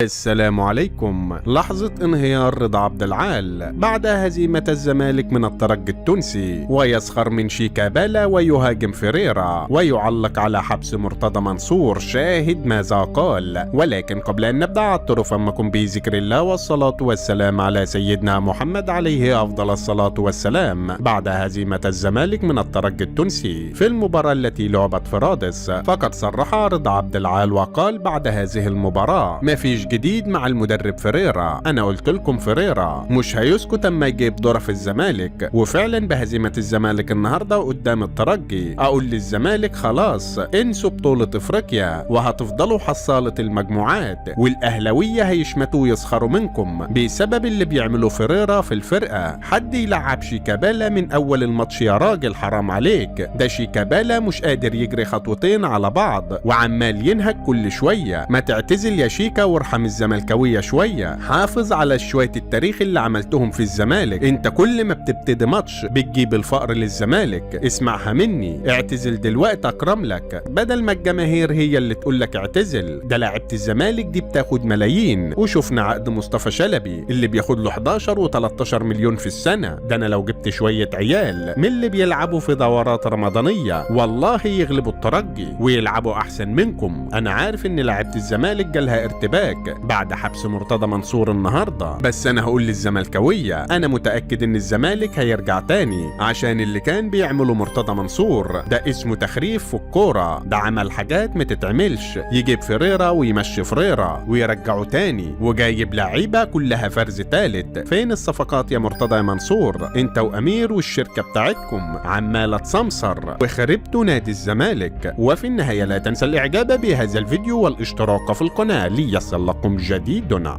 السلام عليكم. لحظة انهيار رضا عبد العال بعد هزيمة الزمالك من الترجي التونسي، ويسخر من شيكابالا ويهاجم فيريرا ويعلق على حبس مرتضى منصور. شاهد ماذا قال. ولكن قبل أن نبدأ عطر فمكم بذكر الله والصلاة والسلام على سيدنا محمد عليه أفضل الصلاة والسلام. بعد هزيمة الزمالك من الترجي التونسي في المباراة التي لعبت في رادس، فقد صرح رضا عبد العال وقال بعد هذه المباراة: مفيش جديد مع المدرب فيريرا. انا قلت لكم فيريرا مش هيسكت اما يجيب دور في الزمالك، وفعلا بهزيمة الزمالك النهارده قدام الترجي اقول للزمالك خلاص انسوا بطولة افريقيا وهتفضلوا حصالة المجموعات، والاهلاوية هيشمتوا ويسخروا منكم بسبب اللي بيعملوا فيريرا في الفرقة. حد يلعب شيكابالا من اول الماتش يا راجل، حرام عليك. ده شيكابالا مش قادر يجري خطوتين على بعض وعمال ينهك كل شوية. ما تعتزل يا شيكا وارحم الزملكاوية شوية، حافظ على شوية التاريخ اللي عملتهم في الزمالك. انت كل ما بتبتدي ماتش بتجيب الفقر للزمالك. اسمعها مني، اعتزل دلوقتي اكرم لك، بدل ما الجماهير هي اللي تقول لك اعتزل. ده لعيبة الزمالك دي بتاخد ملايين، وشفنا عقد مصطفى شلبي اللي بياخد له 11 و13 مليون في السنة. ده انا لو جبت شوية عيال من اللي بيلعبوا في دورات رمضانية والله يغلبوا الترجي ويلعبوا احسن منكم. انا عارف ان لعيبة الزمالك جالها ارتباك بعد حبس مرتضى منصور النهارده، بس انا هقول للزملكاويه انا متاكد ان الزمالك هيرجع تاني، عشان اللي كان بيعمله مرتضى منصور ده اسمه تخريف في الكوره. ده عمل حاجات ما تتعملش، يجيب فيريرا ويمشي فيريرا ويرجعه تاني، وجايب لعيبه كلها فرز تالت. فين الصفقات يا مرتضى يا منصور؟ انت وامير والشركه بتاعتكم عماله تسمسر وخربتوا نادي الزمالك. وفي النهايه لا تنسى الاعجاب بهذا الفيديو والاشتراك في القناه ليصل لكم جديدنا.